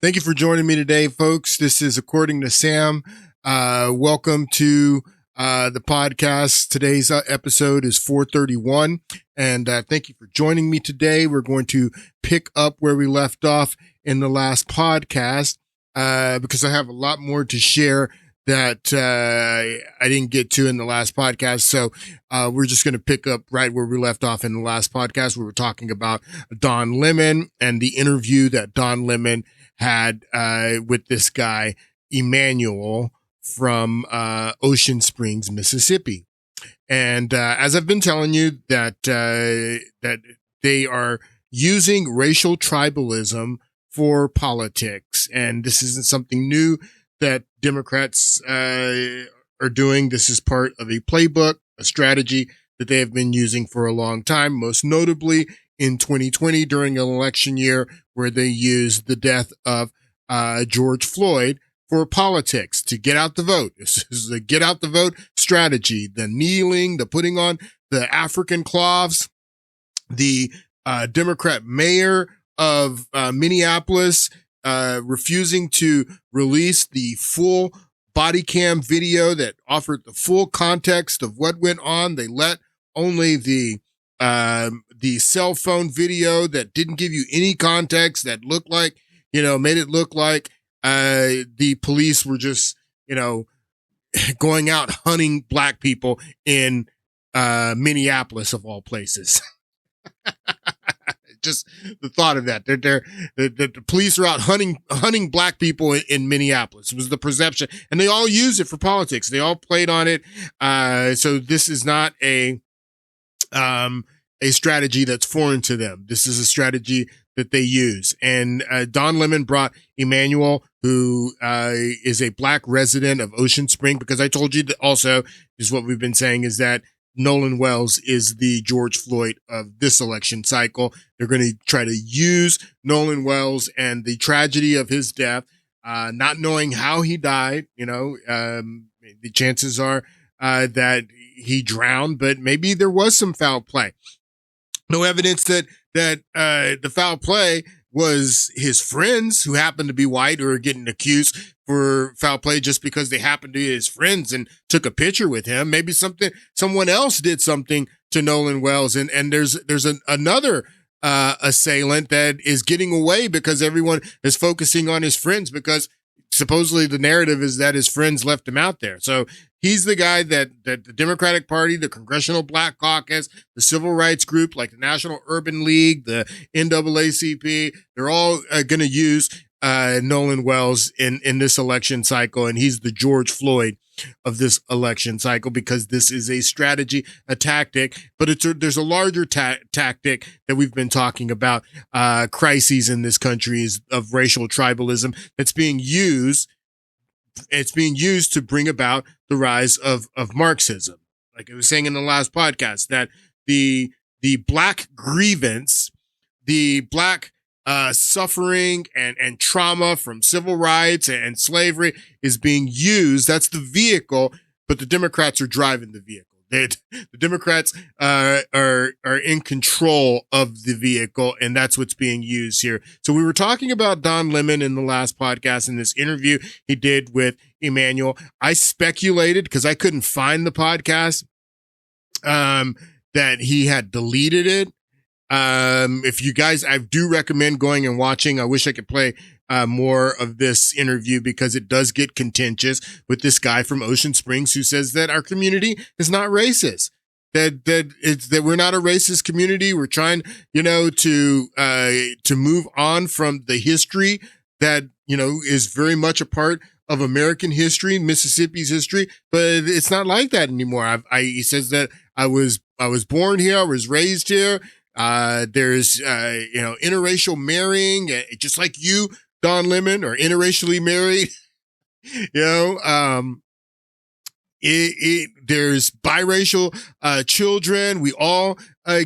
Thank you for joining me today, folks. This is According to Sam. Welcome to the podcast. Today's episode is 431, and thank you for joining me today. We're going to pick up where we left off in the last podcast because I have a lot more to share that I didn't get to in the last podcast. So we're just going to pick up right where we left off in the last podcast. We were talking about Don Lemon and the interview that Don Lemon had with this guy, Emmanuel, from Ocean Springs, Mississippi. And as I've been telling you, that they are using racial tribalism for politics. And this isn't something new that Democrats are doing. This is part of a playbook, a strategy that they have been using for a long time, most notably in 2020 during an election year where they used the death of George Floyd for politics to get out the vote. This is the get out the vote strategy, the kneeling, the putting on the African cloths. The Democrat mayor of Minneapolis refusing to release the full body cam video that offered the full context of what went on. They let only the cell phone video that didn't give you any context, that looked like, made it look like the police were just, going out hunting black people in Minneapolis of all places. Just the thought of that. The police are out hunting black people in Minneapolis. It was the perception, and they all use it for politics. They all played on it. So this is not a strategy that's foreign to them. This is a strategy that they use. And Don Lemon brought Emmanuel, who is a black resident of Ocean Spring, because I told you that also is what we've been saying is that Nolan Wells is the George Floyd of this election cycle. They're going to try to use Nolan Wells and the tragedy of his death, not knowing how he died. The chances are that he drowned, but maybe there was some foul play. No evidence that the foul play was his friends who happened to be white who are getting accused for foul play just because they happened to be his friends and took a picture with him. Maybe someone else did something to Nolan Wells, and there's another assailant that is getting away because everyone is focusing on his friends, because supposedly the narrative is that his friends left him out there. So he's the guy that the Democratic Party, the Congressional Black Caucus, the civil rights group like the National Urban League, the NAACP, they're all going to use Nolan Wells in this election cycle. And he's the George Floyd of this election cycle because this is a strategy, a tactic, but there's a larger tactic that we've been talking about, crises in this country is of racial tribalism that's being used. It's being used to bring about the rise of Marxism. Like I was saying in the last podcast, that the black grievance, the black suffering and trauma from civil rights and slavery is being used. That's the vehicle, but the Democrats are driving the vehicle. The Democrats are in control of the vehicle, and that's what's being used here. So we were talking about Don Lemon in the last podcast in this interview he did with Emmanuel. I speculated, because I couldn't find the podcast, that he had deleted it. If you guys, I do recommend going and watching. I wish I could play more of this interview because it does get contentious with this guy from Ocean Springs who says that our community is not racist. That we're not a racist community. We're trying, to move on from the history that, is very much a part of American history, Mississippi's history, but it's not like that anymore. He says that I was born here. I was raised here. There's, interracial marrying, just like you, Don Lemon, are interracially married. There's biracial children. We all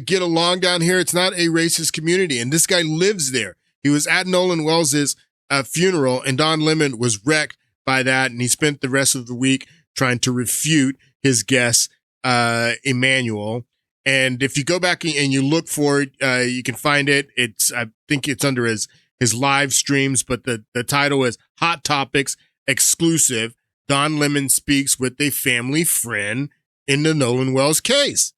get along down here. It's not a racist community. And this guy lives there. He was at Nolan Wells's funeral, and Don Lemon was wrecked by that. And he spent the rest of the week trying to refute his guest, Emmanuel. And if you go back and you look for it, you can find it. I think it's under his his live streams, but the title is Hot Topics Exclusive. Don Lemon speaks with a family friend in the Nolan Wells case.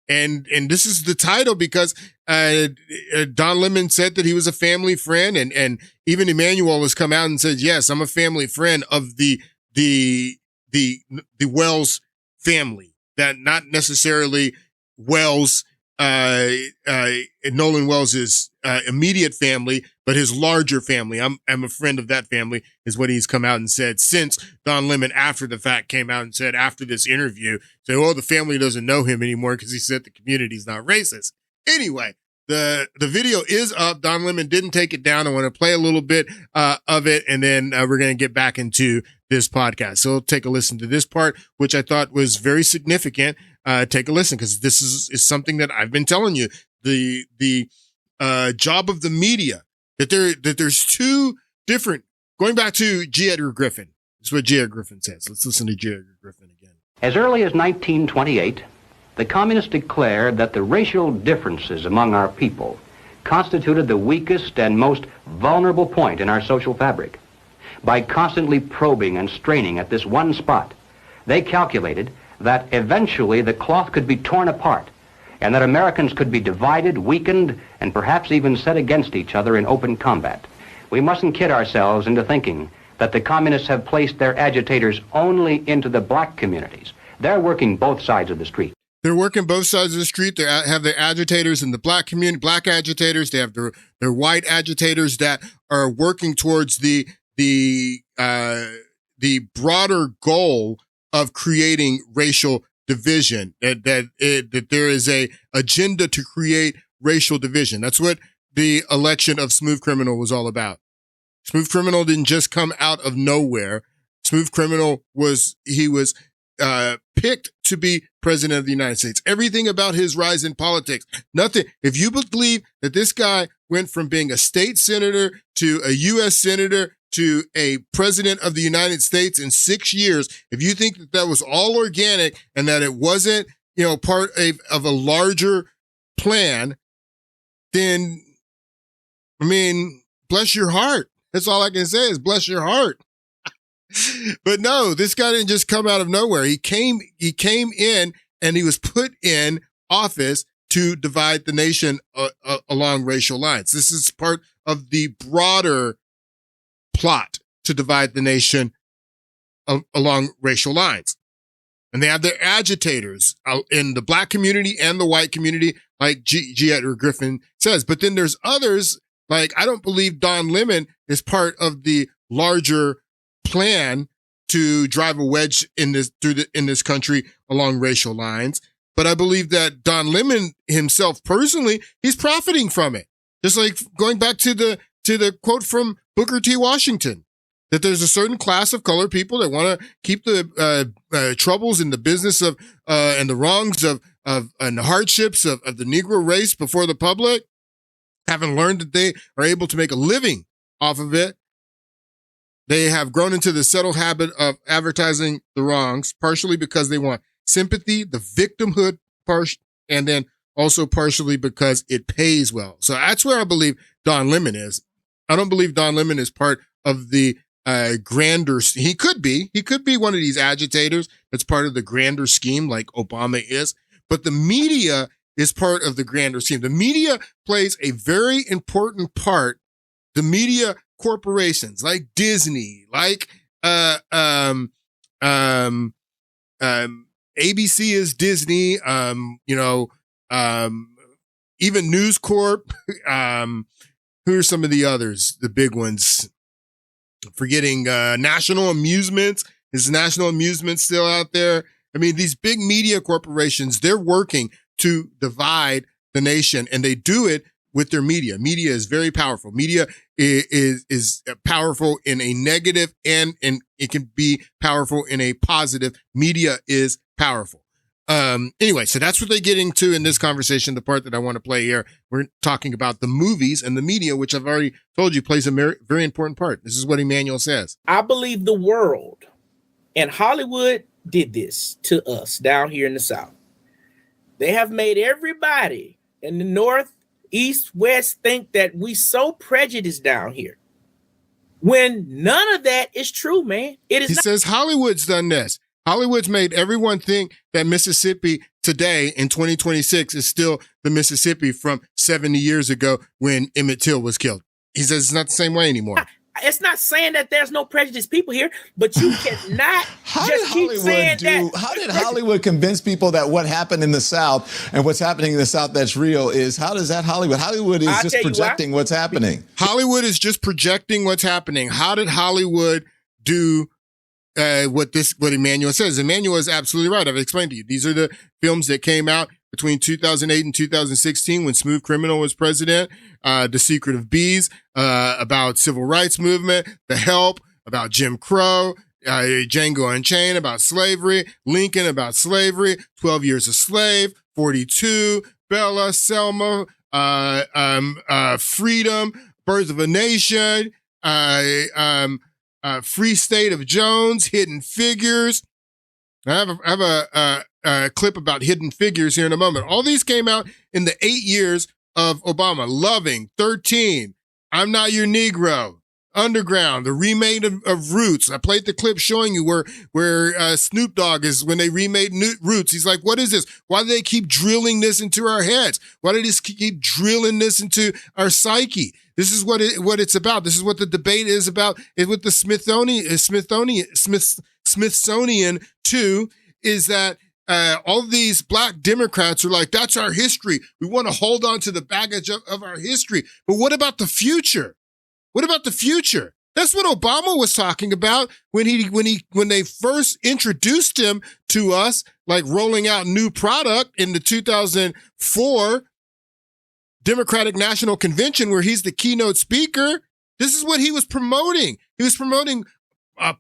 And this is the title because Don Lemon said that he was a family friend, and even Emmanuel has come out and said, yes, I'm a family friend of the Wells family, that not necessarily Wells, Nolan Wells's immediate family, but his larger family. I'm a friend of that family, is what he's come out and said since Don Lemon, after the fact, came out and said after this interview, say, oh, the family doesn't know him anymore because he said the community's not racist. Anyway, the video is up. Don Lemon didn't take it down. I want to play a little bit of it, and then we're going to get back into this podcast. So take a listen to this part, which I thought was very significant. Take a listen, because this is something that I've been telling you. The job of the media, that there's two different, going back to G. Edgar Griffin. This is what G. Edgar Griffin says. Let's listen to G. Edgar Griffin again. As early as 1928, the communists declared that the racial differences among our people constituted the weakest and most vulnerable point in our social fabric. By constantly probing and straining at this one spot, they calculated that eventually the cloth could be torn apart and that Americans could be divided, weakened, and perhaps even set against each other in open combat. We mustn't kid ourselves into thinking that the communists have placed their agitators only into the black communities. They're working both sides of the street. They're working both sides of the street. They have their agitators in the black community, black agitators. They have their white agitators that are working towards the broader goal of creating racial division, that there is a agenda to create racial division. That's what the election of Smooth Criminal was all about. Smooth Criminal didn't just come out of nowhere. Smooth Criminal was picked to be president of the United States. Everything about his rise in politics, nothing. If you believe that this guy went from being a state senator to a U.S. senator to a president of the United States in 6 years, if you think that was all organic and that it wasn't, part of a larger plan, then, bless your heart. That's all I can say is bless your heart. But no, this guy didn't just come out of nowhere. He came in, and he was put in office to divide the nation along racial lines. This is part of the broader plot to divide the nation along racial lines. And they have their agitators in the black community and the white community, like G. Edgar Griffin says. But then there's others, like, I don't believe Don Lemon is part of the larger plan to drive a wedge in this country along racial lines. But I believe that Don Lemon himself personally, he's profiting from it. Just like going back to the quote from Booker T. Washington, that there's a certain class of colored people that want to keep the troubles in the business of and the wrongs of and the hardships of the Negro race before the public, having learned that they are able to make a living off of it. They have grown into the settled habit of advertising the wrongs, partially because they want sympathy, the victimhood part, and then also partially because it pays well. So that's where I believe Don Lemon is. I don't believe Don Lemon is part of the grander. He could be one of these agitators that's part of the grander scheme, like Obama is. But the media is part of the grander scheme. The media plays a very important part. The media corporations like Disney, like ABC is Disney, even News Corp. Who are some of the others, the big ones? Forgetting National Amusements. Is National Amusements still out there? These big media corporations, they're working to divide the nation, and they do it with their media. Media is very powerful. Media is powerful in a negative, and it can be powerful in a positive. Media is powerful. Anyway, so that's what they get into in this conversation. The part that I want to play here, we're talking about the movies and the media, which I've already told you plays a very important part. This is what Emmanuel says. I believe the world and Hollywood did this to us down here in the South. They have made everybody in the North East, West think that we so prejudiced down here when none of that is true, man. It is. He says Hollywood's done this. Hollywood's made everyone think that Mississippi today in 2026 is still the Mississippi from 70 years ago when Emmett Till was killed. He says it's not the same way anymore. It's not saying that there's no prejudiced people here, but you cannot just keep saying that. How did Hollywood convince people that what happened in the South and what's happening in the South that's real is, how does that Hollywood? Hollywood is just projecting what's happening. Hollywood is just projecting what's happening. How did Hollywood do what Emmanuel says? Emmanuel is absolutely right. I've explained to you. These are the films that came out between 2008 and 2016 when Smooth Criminal was president. The Secret of Bees, about civil rights movement. The Help, about Jim Crow. Django Unchained, about slavery. Lincoln, about slavery. 12 Years a Slave. 42. Bella, Selma, Freedom, Birth of a Nation, Free State of Jones, Hidden Figures. I have a clip about Hidden Figures here in a moment. All these came out in the 8 years of Obama. Loving, 13, I'm Not Your Negro, Underground, the remake of Roots. I played the clip showing you where Snoop Dogg is when they remade Roots. He's like, what is this? Why do they keep drilling this into our heads? Why do they just keep drilling this into our psyche? This is what it's about. This is what the debate is about. Is with the Smithsonian too, is that all of these black Democrats are like, that's our history. We want to hold on to the baggage of our history. But what about the future? What about the future? That's what Obama was talking about when they first introduced him to us, like rolling out new product in the 2004 Democratic National Convention, where he's the keynote speaker. This is what he was promoting. He was promoting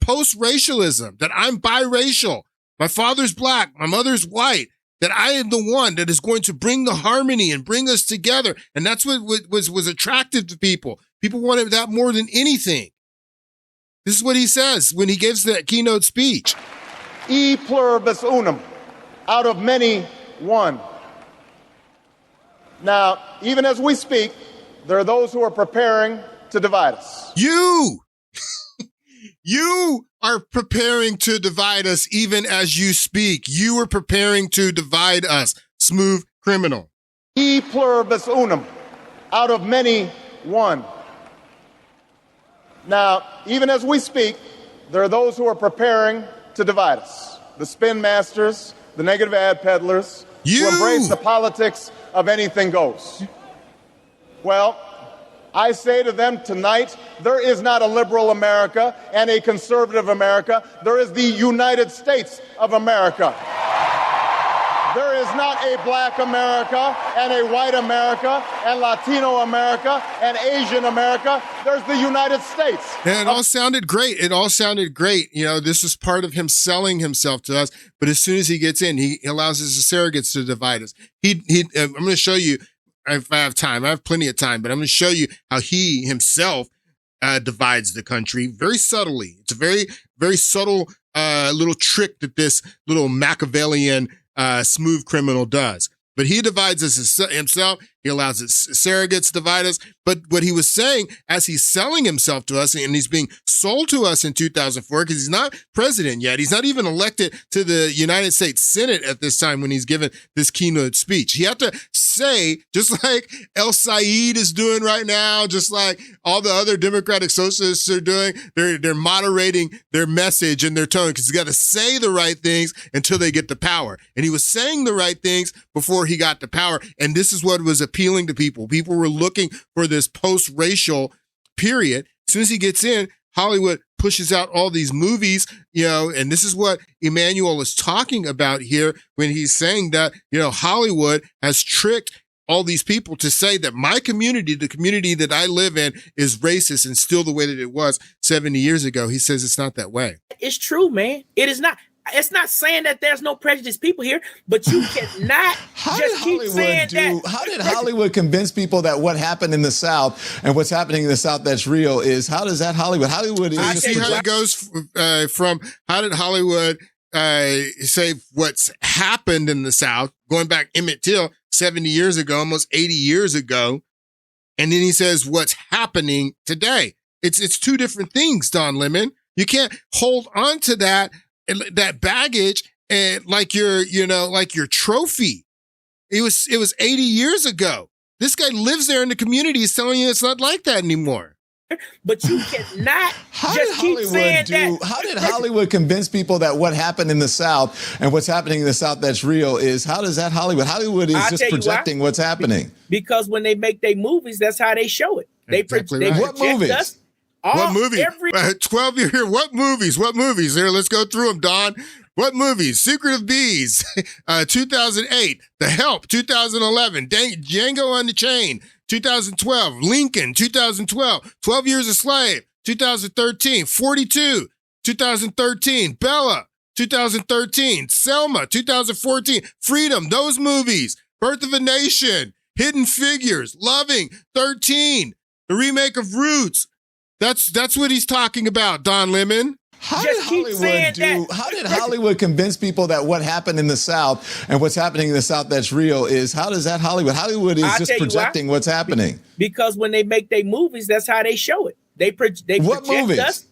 post-racialism, that I'm biracial. My father's black, my mother's white, that I am the one that is going to bring the harmony and bring us together. And that's what was attractive to people. People wanted that more than anything. This is what he says when he gives that keynote speech. E pluribus unum, out of many, one. Now, even as we speak, there are those who are preparing to divide us. You are preparing to divide us even as you speak. You are preparing to divide us. Smooth Criminal. E pluribus unum, out of many, one. Now, even as we speak, there are those who are preparing to divide us. The spin masters, the negative ad peddlers, who embrace the politics of anything goes. Well, I say to them tonight, there is not a liberal America and a conservative America. There is the United States of America. There is not a black America and a white America and Latino America and Asian America. There's the United States. And it all sounded great. It all sounded great. You know, this was part of him selling himself to us. But as soon as he gets in, he allows his surrogates to divide us. I'm going to show you, if I have time, I have plenty of time, but I'm going to show you how he himself divides the country very subtly. It's a very, very subtle little trick that this little Machiavellian Smooth Criminal does. But he divides us himself. He allows his surrogates to divide us. But what he was saying, as he's selling himself to us, and he's being sold to us in 2004, because he's not president yet. He's not even elected to the United States Senate at this time when he's given this keynote speech. He had to say, just like El Said is doing right now, just like all the other Democratic socialists are doing, they're moderating their message and their tone, because he's got to say the right things until they get the power. And he was saying the right things before he got the power. And this is what was appealing to people. People were looking for this post-racial period. As soon as he gets in, Hollywood pushes out all these movies, you know, and this is what Emmanuel is talking about here when he's saying that, you know, Hollywood has tricked all these people to say that my community, the community that I live in, is racist and still the way that it was 70 years ago. He says it's not that way. It's true, man. It is not. It's not saying that there's no prejudiced people here, but you cannot just keep saying that. How did Hollywood convince people that what happened in the South and what's happening in the South that's real is, how does that Hollywood is just see how it goes from how did Hollywood say what's happened in the South, going back Emmett Till, 70 years ago, almost 80 years ago. And then he says what's happening today. It's two different things, Don Lemon. You can't hold on to that baggage and like your trophy. It was 80 years ago. This guy lives there in the community. He's telling you it's not like that anymore. But you cannot just keep saying that. How did Hollywood convince people that what happened in the South and what's happening in the South that's real is, how does that Hollywood? Hollywood is just projecting what's happening. Because when they make their movies, that's how they show it. They project what movies? us. What movie? 12 year. What movies? What movies? Here, let's go through them, Don. What movies? Secret of Bees, 2008. The Help, 2011. Django Unchained, 2012. Lincoln, 2012. 12 Years a Slave, 2013. 42, 2013. Bella, 2013. Selma, 2014. Freedom, those movies. Birth of a Nation, Hidden Figures, Loving, 13. The remake of Roots. That's what he's talking about, Don Lemon. How did Hollywood convince people that what happened in the South and what's happening in the South that's real is, how does that Hollywood? Hollywood is just projecting what's happening. Because when they make their movies, that's how they show it. They project movies? us.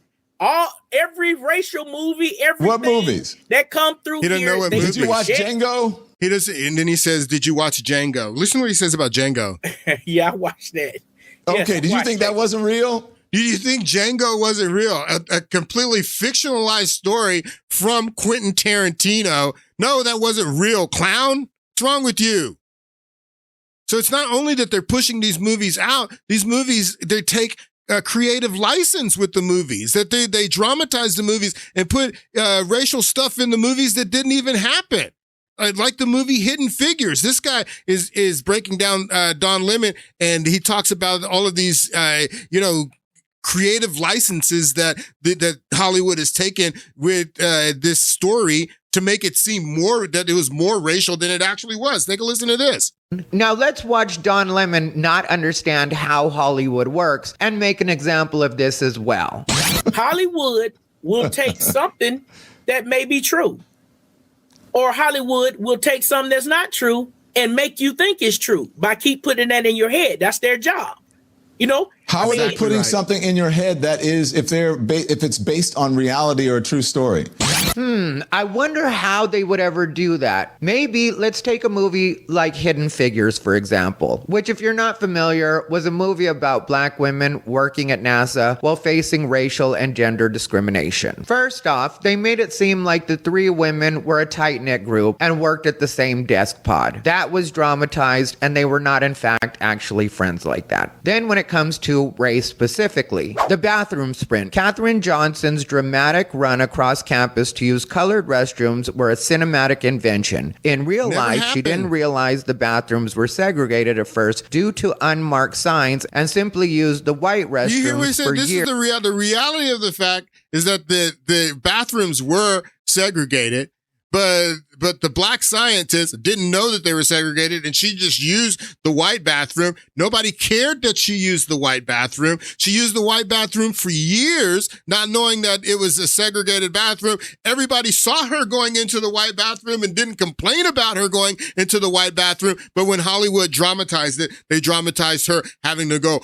Every racial movie, what movies that come through he doesn't here. Know what movies. Did you watch Django? He doesn't, and then he says, "Did you watch Django?" Listen to what he says about Django. Yeah, I watched that. Okay, yes, did you think that wasn't real? Do you think Django wasn't real? A completely fictionalized story from Quentin Tarantino. No, that wasn't real, clown. What's wrong with you? So it's not only that they're pushing these movies out, these movies, they take a creative license with the movies, that they dramatize the movies and put racial stuff in the movies that didn't even happen. Like the movie Hidden Figures. This guy is breaking down Don Lemon, and he talks about all of these, creative licenses that Hollywood has taken with this story to make it seem that it was more racial than it actually was. Take a listen to this. Now let's watch Don Lemon not understand how Hollywood works and make an example of this as well. Hollywood will take something that may be true, or Hollywood will take something that's not true and make you think it's true by keep putting that in your head. That's their job. How are they putting something in your head that is, if it's based on reality or a true story? I wonder how they would ever do that. Maybe let's take a movie like Hidden Figures, for example, which, if you're not familiar, was a movie about black women working at NASA while facing racial and gender discrimination. First off, they made it seem like the three women were a tight-knit group and worked at the same desk pod. That was dramatized, and they were not, in fact, actually friends like that. Then when it comes to race specifically, the bathroom sprint. Katherine Johnson's dramatic run across campus to use colored restrooms were a cinematic invention. In real life, she didn't realize the bathrooms were segregated at first due to unmarked signs and simply used the white restrooms you hear what he said? for This years. is the reality of the fact is that the bathrooms were segregated, but the black scientist didn't know that they were segregated, and she just used the white bathroom. Nobody cared that she used the white bathroom. She used the white bathroom for years, not knowing that it was a segregated bathroom. Everybody saw her going into the white bathroom and didn't complain about her going into the white bathroom. But when Hollywood dramatized it, they dramatized her having to go,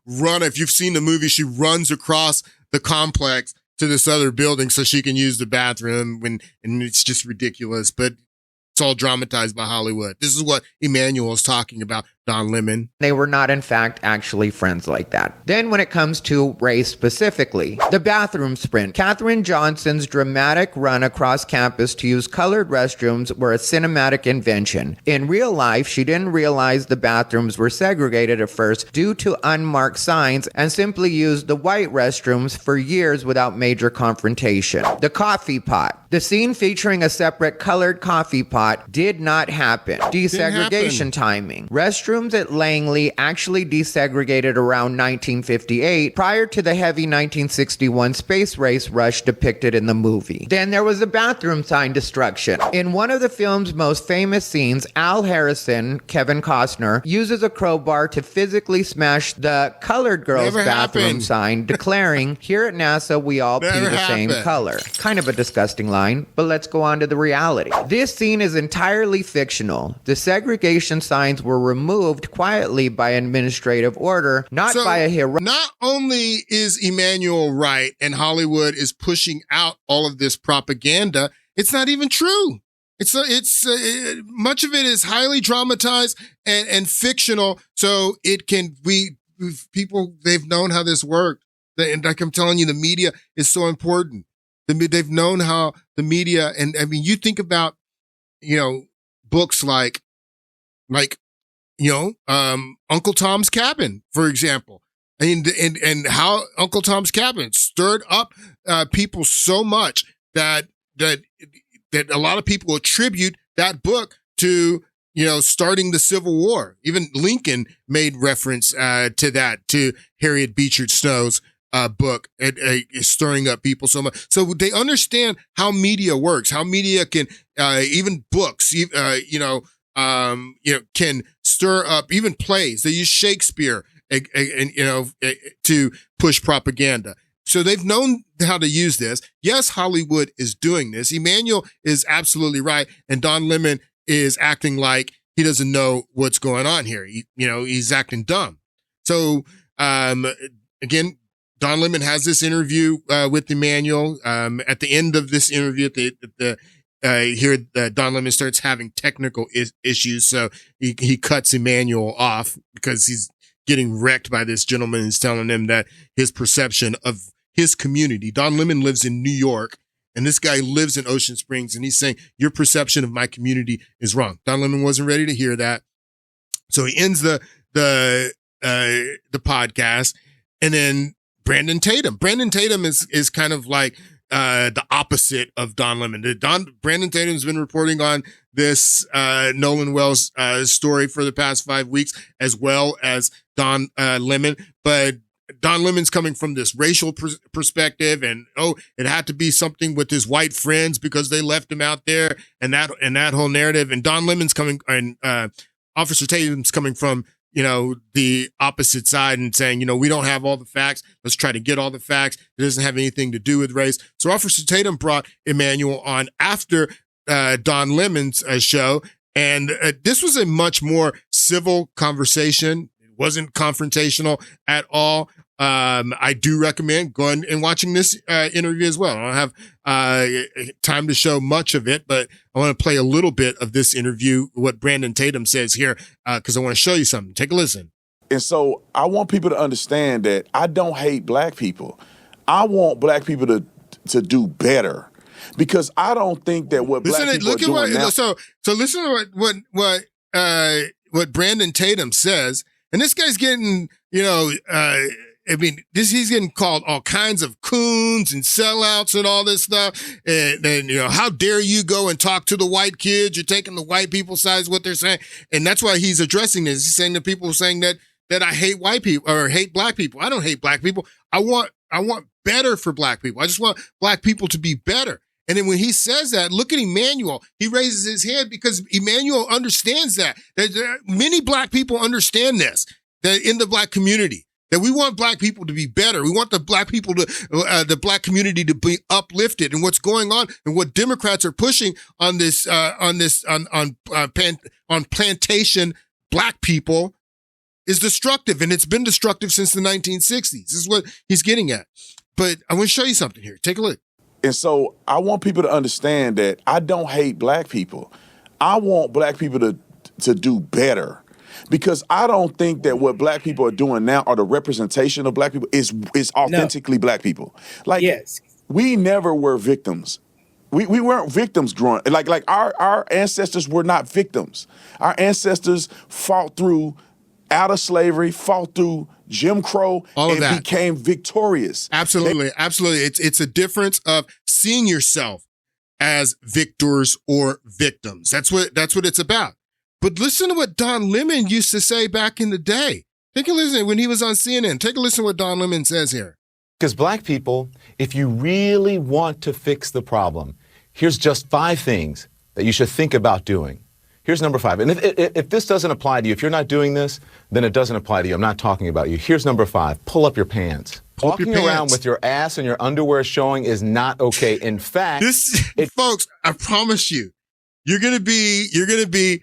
run. If you've seen the movie, she runs across the complex to this other building so she can use the bathroom, and it's just ridiculous, but it's all dramatized by Hollywood. This is what Emmanuel is talking about, Don Lemon. They were not, in fact, actually friends like that. Then when it comes to race specifically, the bathroom sprint. Katherine Johnson's dramatic run across campus to use colored restrooms were a cinematic invention. In real life, she didn't realize the bathrooms were segregated at first due to unmarked signs and simply used the white restrooms for years without major confrontation. The coffee pot. The scene featuring a separate colored coffee pot did not happen. Desegregation timing. Restrooms bathrooms at Langley actually desegregated around 1958, prior to the heavy 1961 space race rush depicted in the movie. Then there was the bathroom sign destruction. In one of the film's most famous scenes, Al Harrison, Kevin Costner, uses a crowbar to physically smash the colored girls' bathroom sign, declaring, "Here at NASA, we all pee the same color." Kind of a disgusting line, but let's go on to the reality. This scene is entirely fictional. The segregation signs were removed quietly by administrative order, not by a hero. Not only is Emmanuel right and Hollywood is pushing out all of this propaganda, it's not even true. It's much of it is highly dramatized and fictional. So it can people, they've known how this worked. And like I'm telling you, the media is so important. They've known how the media, and I mean, you think about, books like, Uncle Tom's Cabin, for example. And how Uncle Tom's Cabin stirred up people so much that a lot of people attribute that book to, starting the Civil War. Even Lincoln made reference to that, to Harriet Beecher Stowe's book, stirring up people so much. So they understand how media works, how media can, even books, can stir up, even plays. They use Shakespeare to push propaganda. So they've known how to use this. Yes, Hollywood is doing this. Emmanuel is absolutely right. And Don Lemon is acting like he doesn't know what's going on here. He's acting dumb. So, again, Don Lemon has this interview with Emmanuel. At the end of this interview, Don Lemon starts having technical issues, so he cuts Emmanuel off because he's getting wrecked by this gentleman who's telling him that his perception of his community. Don Lemon lives in New York, and this guy lives in Ocean Springs, and he's saying, your perception of my community is wrong. Don Lemon wasn't ready to hear that, so he ends the podcast, and then Brandon Tatum is kind of like the opposite of Don Lemon. Brandon Tatum's been reporting on this Nolan Wells story for the past 5 weeks, as well as Don Lemon. But Don Lemon's coming from this racial perspective, and it had to be something with his white friends because they left him out there, and that whole narrative. And Don Lemon's coming, and Officer Tatum's coming from the opposite side and saying, we don't have all the facts. Let's try to get all the facts. It doesn't have anything to do with race. So Officer Tatum brought Emmanuel on after Don Lemon's show. And this was a much more civil conversation. It wasn't confrontational at all. I do recommend going and watching this interview as well. I don't have time to show much of it, but I want to play a little bit of this interview, what Brandon Tatum says here, because I want to show you something. Take a listen. And so I want people to understand that I don't hate black people. I want black people to do better, because I don't think that what black people are doing now. So listen to what Brandon Tatum says, and this guy's getting, he's getting called all kinds of coons and sellouts and all this stuff. And how dare you go and talk to the white kids? You're taking the white people's side, is what they're saying. And that's why he's addressing this. He's saying to people saying that I hate white people or hate black people. I don't hate black people. I want better for black people. I just want black people to be better. And then when he says that, look at Emmanuel. He raises his head because Emmanuel understands that many black people understand this, that in the black community, that we want black people to be better. We want the black people to, the black community to be uplifted. And what's going on and what Democrats are pushing on this, on plantation black people is destructive. And it's been destructive since the 1960s. This is what he's getting at. But I want to show you something here. Take a look. And so I want people to understand that I don't hate black people. I want black people to do better. Because I don't think that what black people are doing now, or the representation of black people, is authentically black people. Like, yes. We never were victims. We weren't victims growing. Like our ancestors were not victims. Our ancestors fought through out of slavery, fought through Jim Crow, and became victorious. Absolutely. It's a difference of seeing yourself as victors or victims. That's what it's about. But listen to what Don Lemon used to say back in the day. Take a listen when he was on CNN. Take a listen to what Don Lemon says here. Because black people, if you really want to fix the problem, here's just 5 things that you should think about doing. Here's number 5. And if this doesn't apply to you, if you're not doing this, then it doesn't apply to you. I'm not talking about you. Here's number 5. Pull up your pants. Walking around with your ass and your underwear showing is not okay. In fact, folks, I promise you, you're gonna be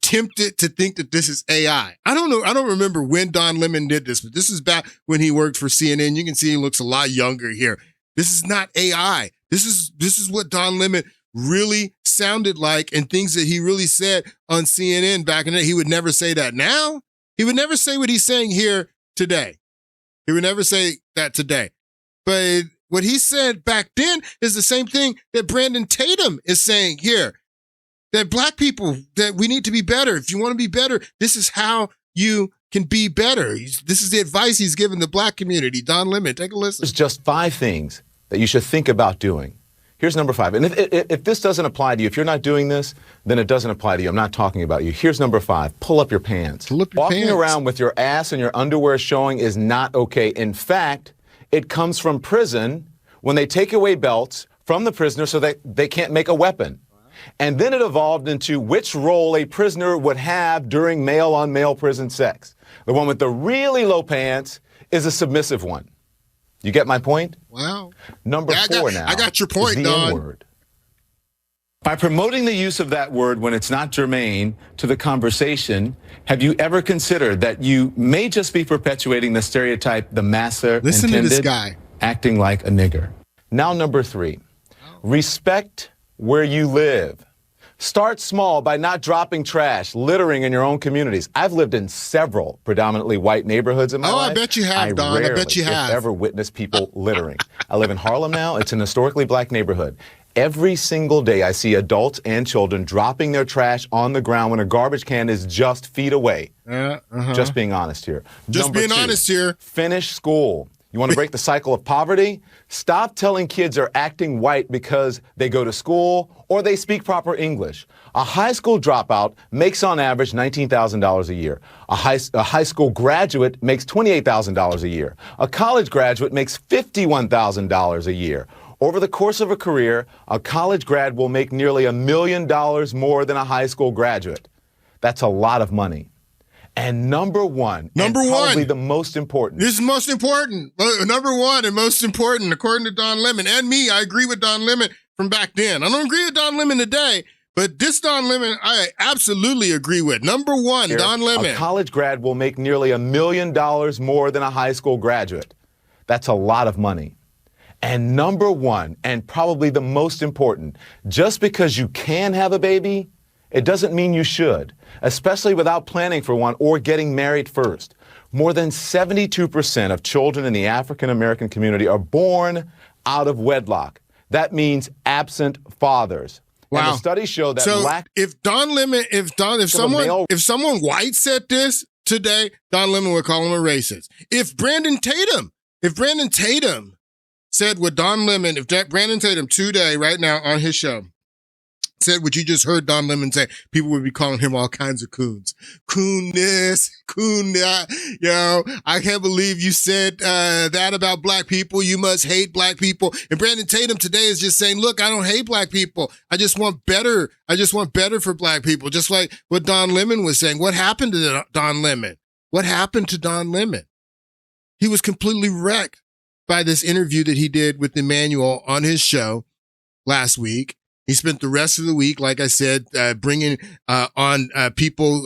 tempted to think that this is AI. I don't know. I don't remember when Don Lemon did this, but this is back when he worked for CNN. You can see he looks a lot younger here. This is not AI. This is what Don Lemon really sounded like and things that he really said on CNN back in the day. He would never say that now. He would never say what he's saying here today. He would never say that today. But what he said back then is the same thing that Brandon Tatum is saying here. That black people, that we need to be better. If you want to be better, this is how you can be better. This is the advice he's given the black community. Don Lemon, take a listen. There's just 5 things that you should think about doing. Here's number 5. And if this doesn't apply to you, if you're not doing this, then it doesn't apply to you. I'm not talking about you. Here's number 5. Pull up your pants. Pull up your Walking pants. around with your ass and your underwear showing is not okay. In fact, it comes from prison when they take away belts from the prisoner so that they can't make a weapon. And then it evolved into which role a prisoner would have during male-on-male prison sex. The one with the really low pants is a submissive one. You get my point? Wow. Number 4 now. I got your point, is the Don. N-word. By promoting the use of that word when it's not germane to the conversation, have you ever considered that you may just be perpetuating the stereotype the massa Listen intended, to this guy. acting like a nigger? Now, number 3, respect where you live. Start small by not dropping trash, littering in your own communities. I've lived in several predominantly white neighborhoods in my life. I bet you have, Don. I bet you have. If ever witnessed people littering. I live in Harlem now. It's an historically black neighborhood. Every single day I see adults and children dropping their trash on the ground when a garbage can is just feet away. Just being honest here. Just being honest here. Finish school. You want to break the cycle of poverty? Stop telling kids they're acting white because they go to school or they speak proper English. A high school dropout makes on average $19,000 a year. A high school graduate makes $28,000 a year. A college graduate makes $51,000 a year. Over the course of a career, a college grad will make nearly $1 million more than a high school graduate. That's a lot of money. And number one, probably the most important. This is most important. Number 1 and most important, according to Don Lemon and me. I agree with Don Lemon from back then. I don't agree with Don Lemon today, but this Don Lemon, I absolutely agree with. Number 1, Don Lemon. A college grad will make nearly $1 million more than a high school graduate. That's a lot of money. And number 1, and probably the most important, just because you can have a baby, it doesn't mean you should, especially without planning for one or getting married first. More than 72% of children in the African American community are born out of wedlock. That means absent fathers. Wow. And the studies show that if Don Lemon, if someone white said this today, Don Lemon would call him a racist. If Brandon Tatum said what Don Lemon, Brandon Tatum today, right now on his show, said what you just heard Don Lemon say, people would be calling him all kinds of coons. Coon this, coon that. Yo, I can't believe you said that about black people. You must hate black people. And Brandon Tatum today is just saying, look, I don't hate black people. I just want better. I just want better for black people. Just like what Don Lemon was saying. What happened to Don Lemon? What happened to Don Lemon? He was completely wrecked by this interview that he did with Emmanuel on his show last week. He spent the rest of the week, like I said, bringing on people.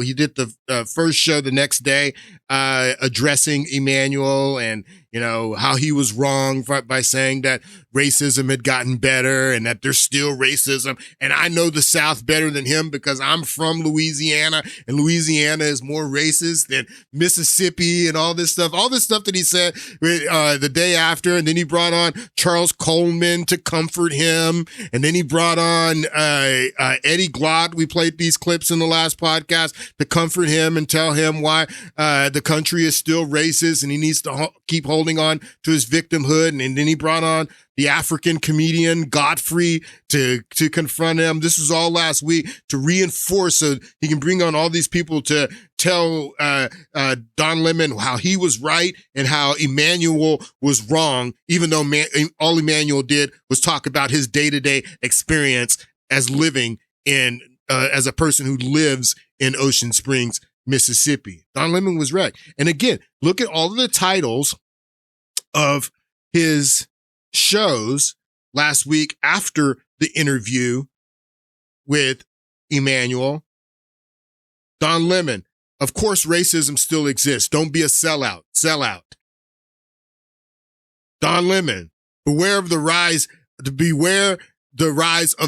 He did the first show the next day, addressing Emmanuel and, you know, how he was wrong by saying that racism had gotten better and that there's still racism. And I know the South better than him because I'm from Louisiana, and Louisiana is more racist than Mississippi and all this stuff that he said the day after. And then he brought on Charles Coleman to comfort him. And then he brought on Eddie Glott. We played these clips in the last podcast to comfort him and tell him why the country is still racist and he needs to keep holding holding on to his victimhood. And then he brought on the African comedian Godfrey to confront him. This was all last week to reinforce so he can bring on all these people to tell Don Lemon how he was right and how Emmanuel was wrong, even though all Emmanuel did was talk about his day-to-day experience as living in, as a person who lives in Ocean Springs, Mississippi. Don Lemon was right. And again, look at all of the titles of his shows last week after the interview with Emmanuel. Don Lemon, of course, racism still exists. Don't be a sellout. Sellout. Don Lemon, beware the rise of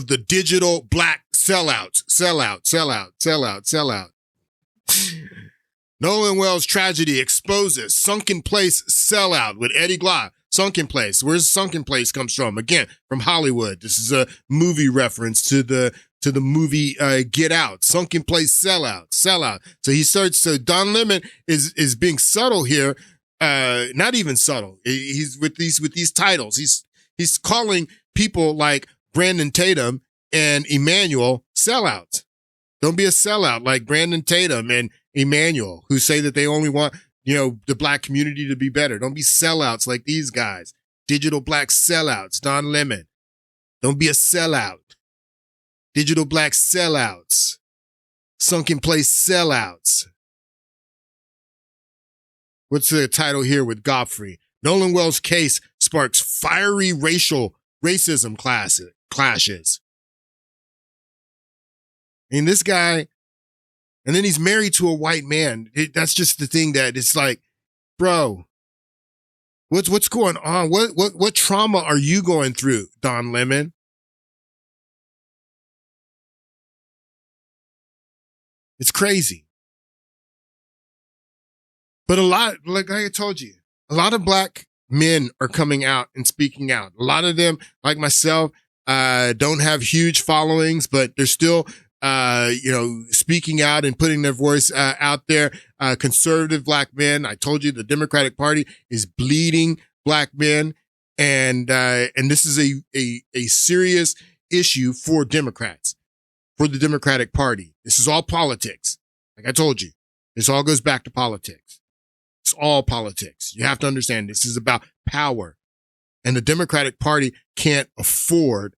the digital black sellouts. Sellout. Nolan Wells tragedy exposes sunken place sellout with Eddie Glaude. Sunken place. Where's sunken place comes from? Again, from Hollywood. This is a movie reference to the movie Get Out. Sunken place sellout. So Don Lemon is being subtle here. Not even subtle. He's with these titles. He's calling people like Brandon Tatum and Emmanuel sellouts. Don't be a sellout like Brandon Tatum and Emmanuel, who say that they only want, the black community to be better. Don't be sellouts like these guys. Digital black sellouts. Don Lemon. Don't be a sellout. Digital black sellouts. Sunken place sellouts. What's the title here with Godfrey? Nolan Wells' case sparks fiery racism clashes. I mean, this guy, and then he's married to a white man. That's just the thing that it's like, bro, what's going on? What trauma are you going through, Don Lemon? It's crazy. But a lot, like I told you, a lot of black men are coming out and speaking out. A lot of them, like myself, don't have huge followings, but they're still speaking out and putting their voice out there. Conservative black men. I told you the Democratic Party is bleeding black men, and this is a serious issue for Democrats, for the Democratic Party. This is all politics. Like I told you, this all goes back to politics. It's all politics. You have to understand this is about power, and the Democratic Party can't afford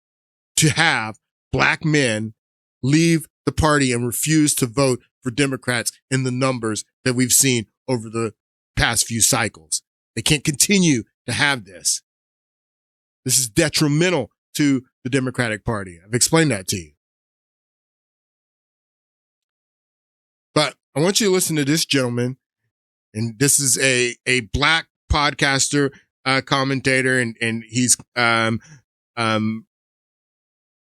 to have black men leave the party and refuse to vote for Democrats in the numbers that we've seen over the past few cycles. They can't continue to have this. This is detrimental to the Democratic Party. I've explained that to you. But I want you to listen to this gentleman, and this is a black podcaster, commentator, and he's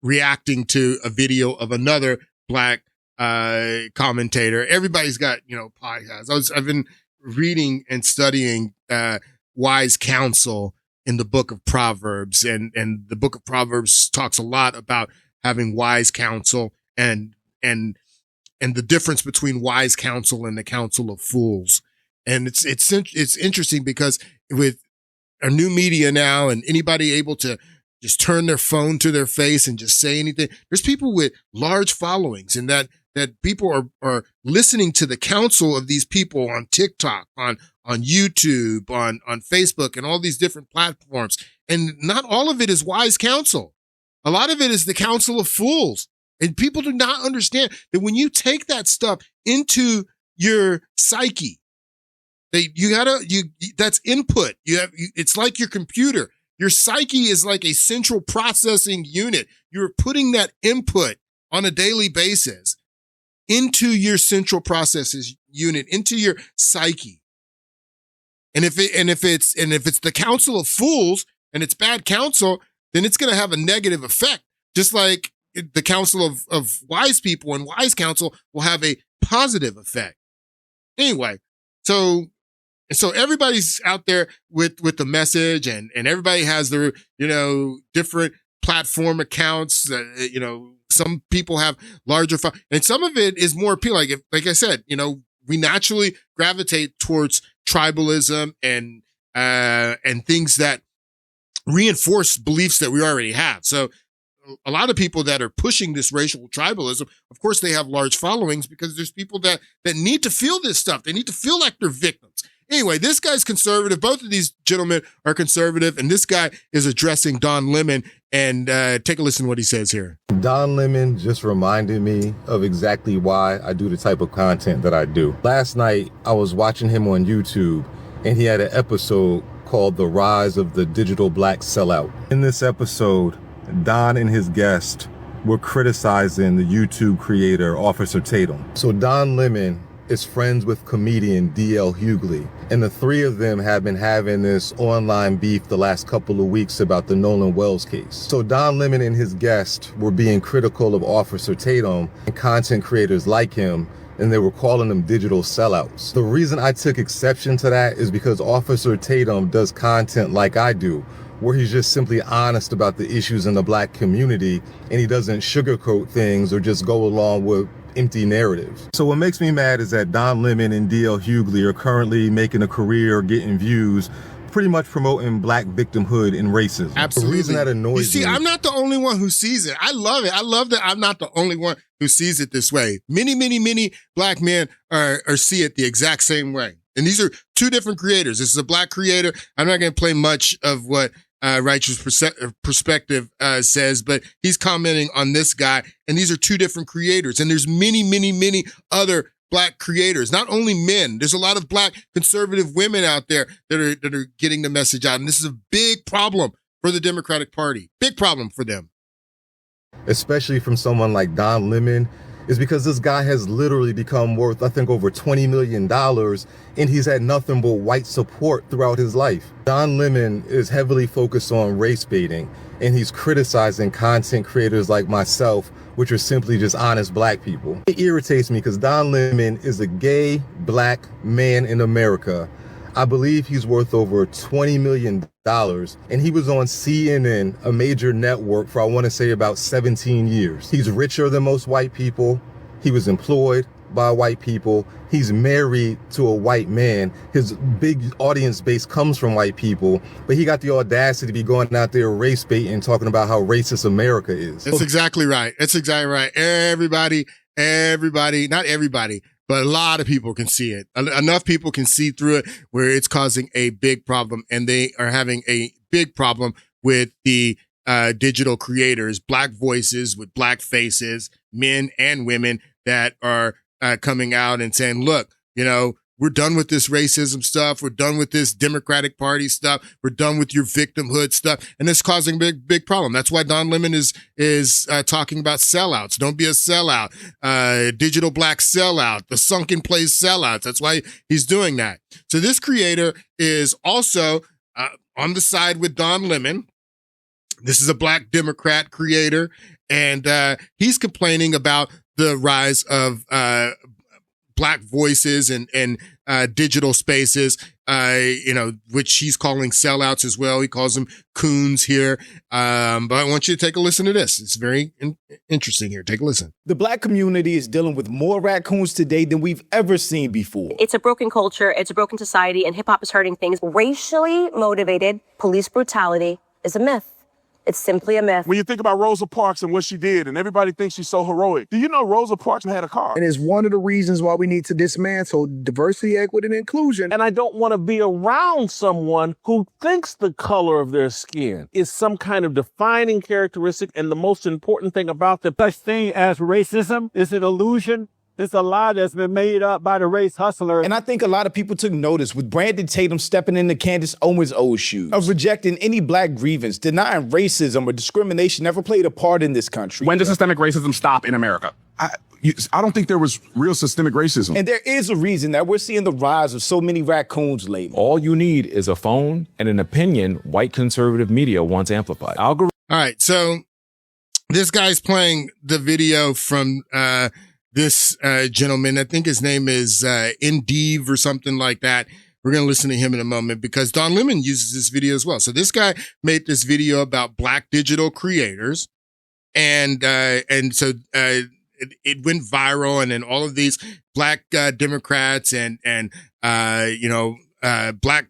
reacting to a video of another black commentator. Everybody's got, podcasts. I've been reading and studying wise counsel in the book of Proverbs, and the book of Proverbs talks a lot about having wise counsel and the difference between wise counsel and the counsel of fools. And it's interesting because with our new media now and anybody able to just turn their phone to their face and just say anything. There's people with large followings, and that people are listening to the counsel of these people on TikTok, on YouTube, on Facebook, and all these different platforms. And not all of it is wise counsel. A lot of it is the counsel of fools. And people do not understand that when you take that stuff into your psyche, that's input. It's like your computer. Your psyche is like a central processing unit. You're putting that input on a daily basis into your central processes unit, into your psyche. And if it's the counsel of fools and it's bad counsel, then it's going to have a negative effect. Just like the counsel of wise people and wise counsel will have a positive effect. Anyway, so everybody's out there with the message, and everybody has their, different platform accounts. Some people have larger, and some of it is more appealing. Like I said, we naturally gravitate towards tribalism and and things that reinforce beliefs that we already have. So a lot of people that are pushing this racial tribalism, of course, they have large followings because there's people that need to feel this stuff. They need to feel like they're victims. Anyway, this guy's conservative. Both of these gentlemen are conservative, and this guy is addressing Don Lemon. And take a listen to what he says here. Don Lemon just reminded me of exactly why I do the type of content that I do. Last night, I was watching him on YouTube, and he had an episode called The Rise of the Digital Black Sellout. In this episode, Don and his guest were criticizing the YouTube creator, Officer Tatum. So Don Lemon is friends with comedian D.L. Hughley, and the three of them have been having this online beef the last couple of weeks about the Nolan Wells case. So Don Lemon and his guest were being critical of Officer Tatum and content creators like him, and they were calling them digital sellouts. The reason I took exception to that is because Officer Tatum does content like I do, where he's just simply honest about the issues in the black community, and he doesn't sugarcoat things or just go along with empty narratives. So what makes me mad is that Don Lemon and D.L. Hughley are currently making a career, getting views, pretty much promoting black victimhood and racism. Absolutely. The reason that annoys me. I'm not the only one who sees it. I love it. I love that I'm not the only one who sees it this way. Many black men are see it the exact same way. And these are two different creators. This is a black creator. I'm not going to play much of what Righteous Perspective says, but he's commenting on this guy, and these are two different creators. And there's many other black creators, not only men. There's a lot of black conservative women out there that are getting the message out. And this is a big problem for the Democratic Party. Big problem for them. Especially from someone like Don Lemon, is because this guy has literally become worth, I think, over $20 million, and he's had nothing but white support throughout his life. Don Lemon is heavily focused on race baiting, and he's criticizing content creators like myself, which are simply just honest black people. It irritates me because Don Lemon is a gay black man in America. I believe he's worth over $20 million, and he was on CNN, a major network, for I want to say about 17 years. He's richer than most white people. He was employed by white people. He's married to a white man. His big audience base comes from white people, but he got the audacity to be going out there race baiting, talking about how racist America is. That's exactly right. That's exactly right. Everybody, not everybody, but a lot of people can see it. Enough people can see through it where it's causing a big problem, and they are having a big problem with the digital creators, black voices with black faces, men and women that are coming out and saying, look, we're done with this racism stuff. We're done with this Democratic Party stuff. We're done with your victimhood stuff. And it's causing a big problem. That's why Don Lemon is talking about sellouts. Don't be a sellout. Digital black sellout, the sunken place sellouts. That's why he's doing that. So this creator is also on the side with Don Lemon. This is a black Democrat creator, and he's complaining about the rise of black voices and digital spaces, which he's calling sellouts as well. He calls them coons here. But I want you to take a listen to this. It's very interesting here. Take a listen. The black community is dealing with more raccoons today than we've ever seen before. It's a broken culture. It's a broken society, and hip hop is hurting things. Racially motivated police brutality is a myth. It's simply a myth. When you think about Rosa Parks and what she did, and everybody thinks she's so heroic, do you know Rosa Parks had a car? And it's one of the reasons why we need to dismantle diversity, equity, and inclusion. And I don't want to be around someone who thinks the color of their skin is some kind of defining characteristic, and the most important thing about the such thing as racism is an illusion. It's a lie that's been made up by the race hustler. And I think a lot of people took notice with Brandon Tatum stepping into Candace Owens' old shoes, of rejecting any black grievance, denying racism or discrimination never played a part in this country. When does systemic racism stop in America? I don't think there was real systemic racism. And there is a reason that we're seeing the rise of so many raccoons lately. All you need is a phone and an opinion white conservative media wants amplified. All right, so this guy's playing the video from this gentleman. I think his name is Indev or something like that. We're going to listen to him in a moment because Don Lemon uses this video as well. So this guy made this video about black digital creators, and so it went viral, and then all of these black Democrats and black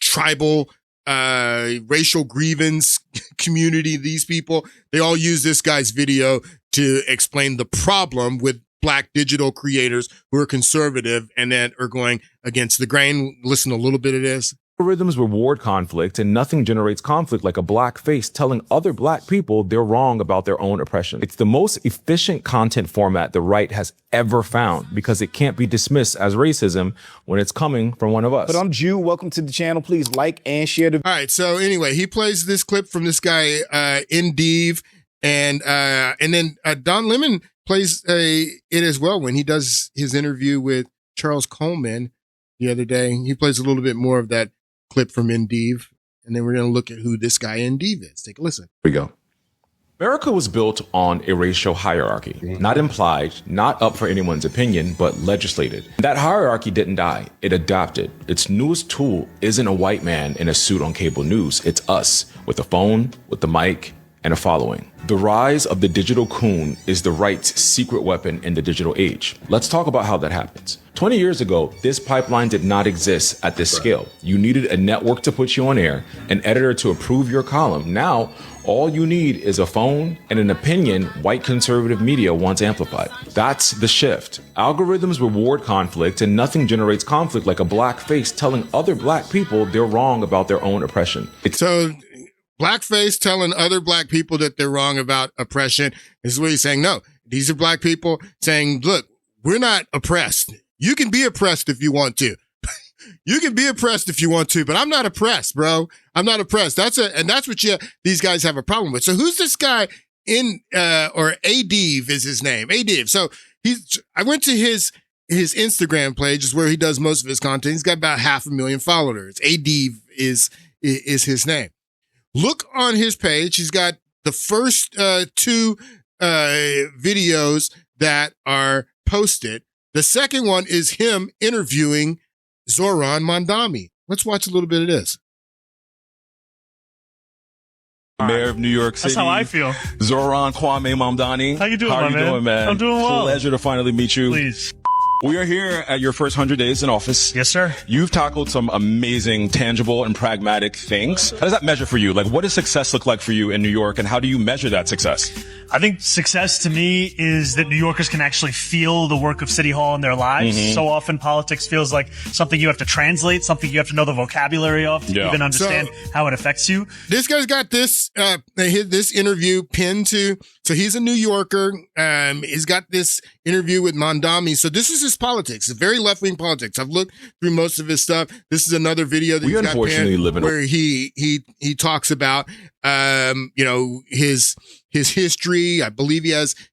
tribal, racial grievance community, these people, they all use this guy's video to explain the problem with Black digital creators who are conservative and that are going against the grain. Listen to a little bit of this. Algorithms reward conflict, and nothing generates conflict like a black face telling other black people they're wrong about their own oppression. It's the most efficient content format the right has ever found because it can't be dismissed as racism when it's coming from one of us. But I'm Jew. Welcome to the channel. Please like and share the. All right. So anyway, he plays this clip from this guy, Indeed, and then Don Lemon plays it as well when he does his interview with Charles Coleman the other day. He plays a little bit more of that clip from Indeed, and then we're going to look at who this guy Indeed is. Take a listen. Here we go. America was built on a racial hierarchy, not implied, not up for anyone's opinion, but legislated. That hierarchy didn't die. It adapted. Its newest tool isn't a white man in a suit on cable news. It's us with a phone, with the mic, and a following. The rise of the digital coon is the right's secret weapon in the digital age. Let's talk about how that happens. 20 years ago, this pipeline did not exist at this scale. You needed a network to put you on air, an editor to approve your column. Now, all you need is a phone and an opinion white conservative media wants amplified. That's the shift. Algorithms reward conflict, and nothing generates conflict like a black face telling other black people they're wrong about their own oppression. So blackface telling other black people that they're wrong about oppression. This is what he's saying. No, these are black people saying, look, we're not oppressed. You can be oppressed if you want to. You can be oppressed if you want to, but I'm not oppressed, bro. I'm not oppressed. That's what these guys have a problem with. So who's this guy or Adeve is his name. Adeve. So I went to his Instagram page is where he does most of his content. He's got about 500,000 followers. Adeve is his name. Look on his page. He's got the first two videos that are posted. The second one is him interviewing Zoran Mondani. Let's watch a little bit of this. Mayor of New York City. That's how I feel. Zoran Kwame Mamdani. How you doing, How are you doing, man? I'm doing well. Pleasure to finally meet you. Please. We are here at your first 100 days in office. Yes, sir. You've tackled some amazing, tangible, and pragmatic things. How does that measure for you? Like, what does success look like for you in New York, and how do you measure that success? I think success to me is that New Yorkers can actually feel the work of City Hall in their lives. Mm-hmm. So often politics feels like something you have to translate, something you have to know the vocabulary of to even understand how it affects you. This guy's got this interview pinned to, so he's a New Yorker. He's got this interview with Mondani. So this is his politics. It's very left-wing politics. I've looked through most of his stuff. This is another video that he's got pinned where he talks about, his history. I believe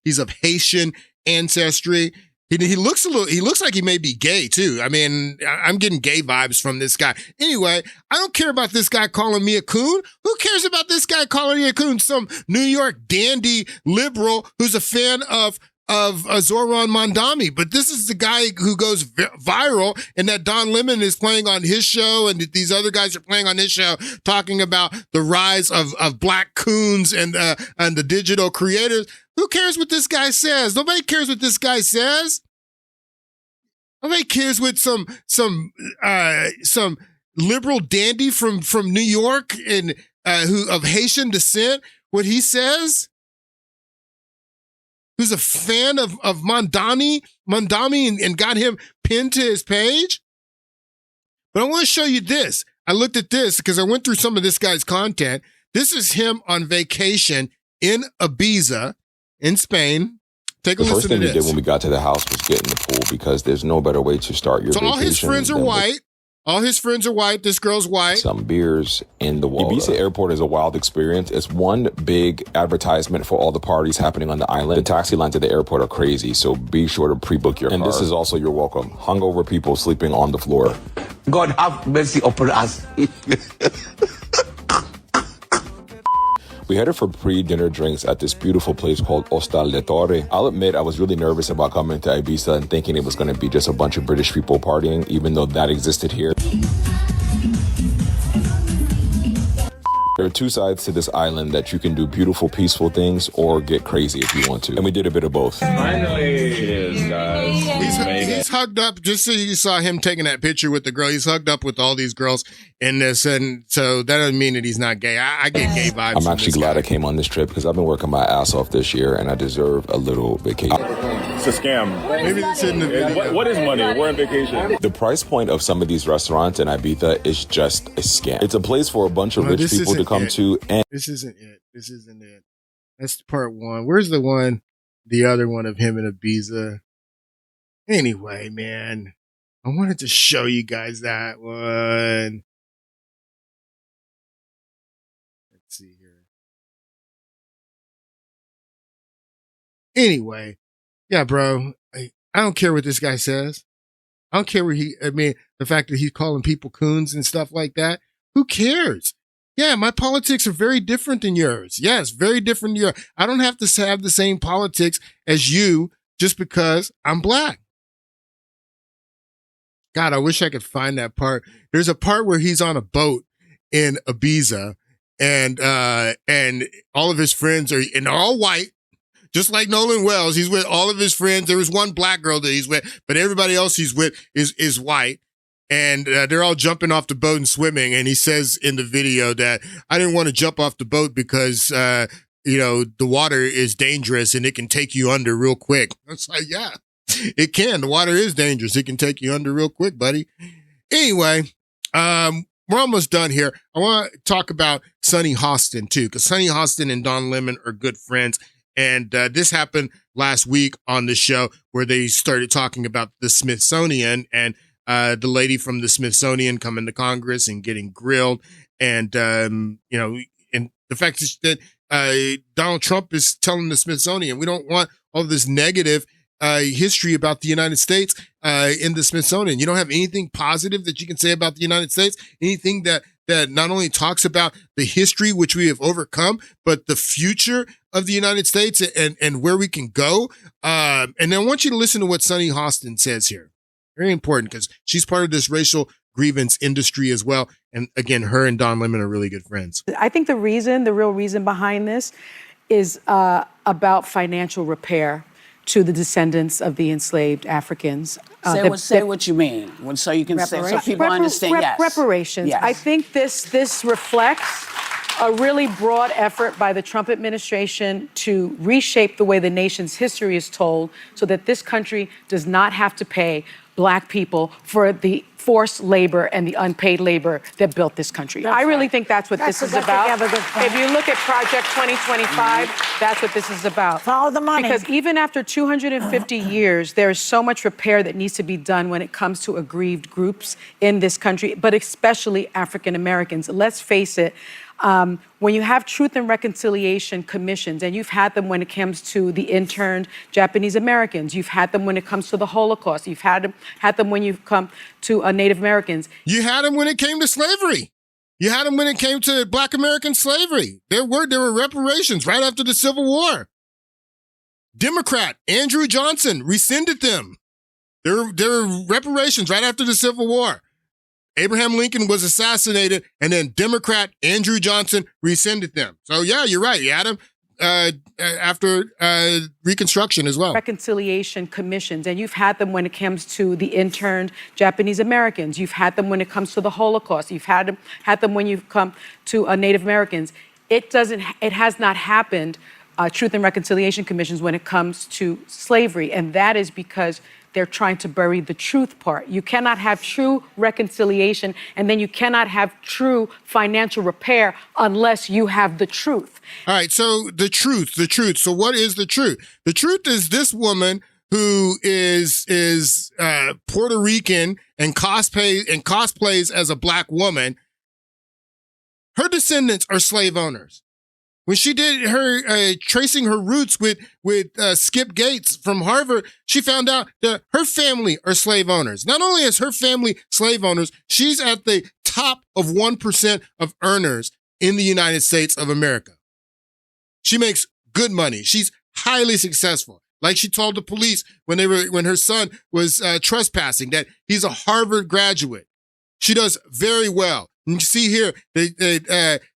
he's of Haitian ancestry. He looks like he may be gay too. I mean, I'm getting gay vibes from this guy. Anyway, I don't care about this guy calling me a coon. Who cares about this guy calling me a coon? Some New York dandy liberal who's a fan of Zoran Mondani. But this is the guy who goes viral and that Don Lemon is playing on his show and these other guys are playing on his show talking about the rise of black coons and the digital creators. Who cares what this guy says? Nobody cares what this guy says. Nobody cares what some liberal dandy from New York and who of Haitian descent, what he says. Who's a fan of Mondani and got him pinned to his page. But I want to show you this. I looked at this because I went through some of this guy's content. This is him on vacation in Ibiza in Spain. Take a listen to this. The first thing we did when we got to the house was get in the pool because there's no better way to start your vacation. So all his friends are white. All his friends are white. This girl's white. Some beers in the water. Ibiza Airport is a wild experience. It's one big advertisement for all the parties happening on the island. The taxi lines at the airport are crazy, so be sure to pre-book your car. And this is also your welcome. Hungover people sleeping on the floor. God have mercy upon us. We headed for pre-dinner drinks at this beautiful place called Hostal de Torre. I'll admit I was really nervous about coming to Ibiza and thinking it was going to be just a bunch of British people partying, even though that existed here. There are two sides to this island that you can do beautiful, peaceful things or get crazy if you want to. And we did a bit of both. Finally, it is, guys. He's he's hugged up. Just so you saw him taking that picture with the girl. He's hugged up with all these girls in this, and so that doesn't mean that he's not gay. I get gay vibes. I'm actually glad I came on this trip because I've been working my ass off this year, and I deserve a little vacation. It's a scam. Maybe this isn't the video. What is money? We're on vacation. The price point of some of these restaurants in Ibiza is just a scam. It's a place for a bunch of rich people to come to, and this isn't it. This isn't it. That's part one. Where's the one? The other one of him in Ibiza. Anyway, man, I wanted to show you guys that one. Let's see here. Anyway, yeah, bro, I don't care what this guy says. I don't care the fact that he's calling people coons and stuff like that. Who cares? Yeah, my politics are very different than yours. Yes, very different than yours. I don't have to have the same politics as you just because I'm black. God, I wish I could find that part. There's a part where he's on a boat in Ibiza and all of his friends and they're all white, just like Nolan Wells. He's with all of his friends. There was one black girl that he's with, but everybody else he's with is white. And they're all jumping off the boat and swimming. And he says in the video that I didn't want to jump off the boat because, the water is dangerous and it can take you under real quick. It's like, yeah, it can. The water is dangerous. It can take you under real quick, buddy. Anyway, we're almost done here. I want to talk about Sonny Hostin too, because Sonny Hostin and Don Lemon are good friends. And this happened last week on the show where they started talking about the Smithsonian and the lady from the Smithsonian coming to Congress and getting grilled. And, and the fact that Donald Trump is telling the Smithsonian, we don't want all this negative history about the United States in the Smithsonian. You don't have anything positive that you can say about the United States, anything that not only talks about the history which we have overcome, but the future of the United States and where we can go. And I want you to listen to what Sonny Hostin says here. Very important because she's part of this racial grievance industry as well. And again, her and Don Lemon are really good friends. I think the real reason behind this is about financial repair to the descendants of the enslaved Africans. Say what you mean, so you can say so people understand. Yes, reparations. Yes. I think this reflects a really broad effort by the Trump administration to reshape the way the nation's history is told, so that this country does not have to pay Black people for the forced labor and the unpaid labor that built this country. I really think that's what this is about. If you look at Project 2025, that's what this is about. Follow the money. Because even after 250 years, there is so much repair that needs to be done when it comes to aggrieved groups in this country, but especially African Americans. Let's face it, when you have truth and reconciliation commissions, and you've had them when it comes to the interned Japanese Americans, you've had them when it comes to the Holocaust, you've had them when you've come to Native Americans. You had them when it came to slavery. You had them when it came to Black American slavery. There were reparations right after the Civil War. Democrat Andrew Johnson rescinded them. There were reparations right after the Civil War. Abraham Lincoln was assassinated, and then Democrat Andrew Johnson rescinded them. So, yeah, you're right. You had them after Reconstruction as well. Reconciliation commissions, and you've had them when it comes to the interned Japanese Americans. You've had them when it comes to the Holocaust. You've had them when you've come to Native Americans. It has not happened, truth and reconciliation commissions, when it comes to slavery, and that is because they're trying to bury the truth part. You cannot have true reconciliation, and then you cannot have true financial repair unless you have the truth. All right, so the truth. So what is the truth? The truth is this woman who is Puerto Rican and cosplays as a Black woman. Her descendants are slave owners. When she did her tracing her roots with Skip Gates from Harvard, she found out that her family are slave owners. Not only is her family slave owners, she's at the top of 1% of earners in the United States of America. She makes good money. She's highly successful. Like she told the police when her son was trespassing that he's a Harvard graduate. She does very well. And you see here,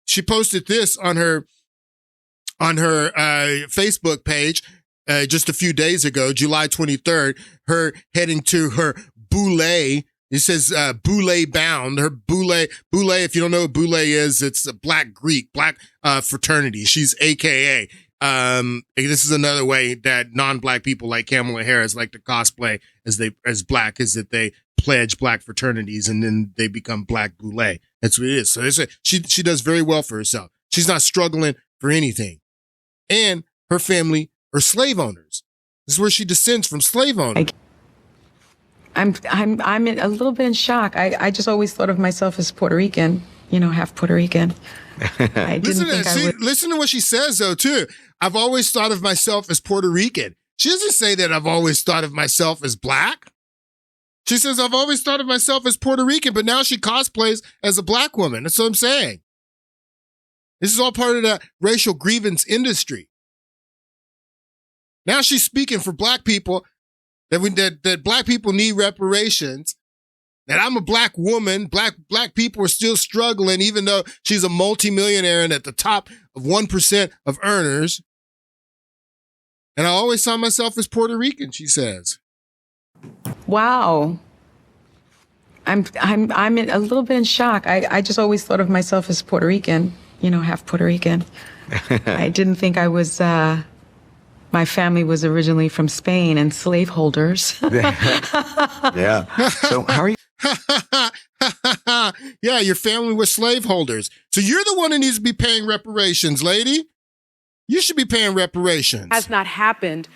she posted this on her Facebook page. just a few days ago, July 23rd, her heading to her Boule. It says Boule Bound. Her Boule, if you don't know what Boule is, it's a black fraternity. She's AKA. This is another way that non-black people like Kamala Harris like to cosplay as black, is that they pledge black fraternities and then they become black Boule. That's what it is. So they say she does very well for herself. She's not struggling for anything. And her family are slave owners. This is where she descends from, slave owners. I'm a little bit in shock. I just always thought of myself as Puerto Rican, half Puerto Rican. Listen to what she says, though, too. I've always thought of myself as Puerto Rican. She doesn't say that I've always thought of myself as black. She says I've always thought of myself as Puerto Rican, but now she cosplays as a black woman. That's what I'm saying. This is all part of the racial grievance industry. Now she's speaking for black people, that black people need reparations, that I'm a black woman, black people are still struggling, even though she's a multimillionaire and at the top of 1% of earners. And I always saw myself as Puerto Rican, she says. Wow. I'm a little bit in shock. I just always thought of myself as Puerto Rican, half Puerto Rican. I didn't think I was, my family was originally from Spain and slaveholders. Yeah. So how are you? Yeah, your family was slaveholders. So you're the one who needs to be paying reparations, lady. You should be paying reparations. Has not happened,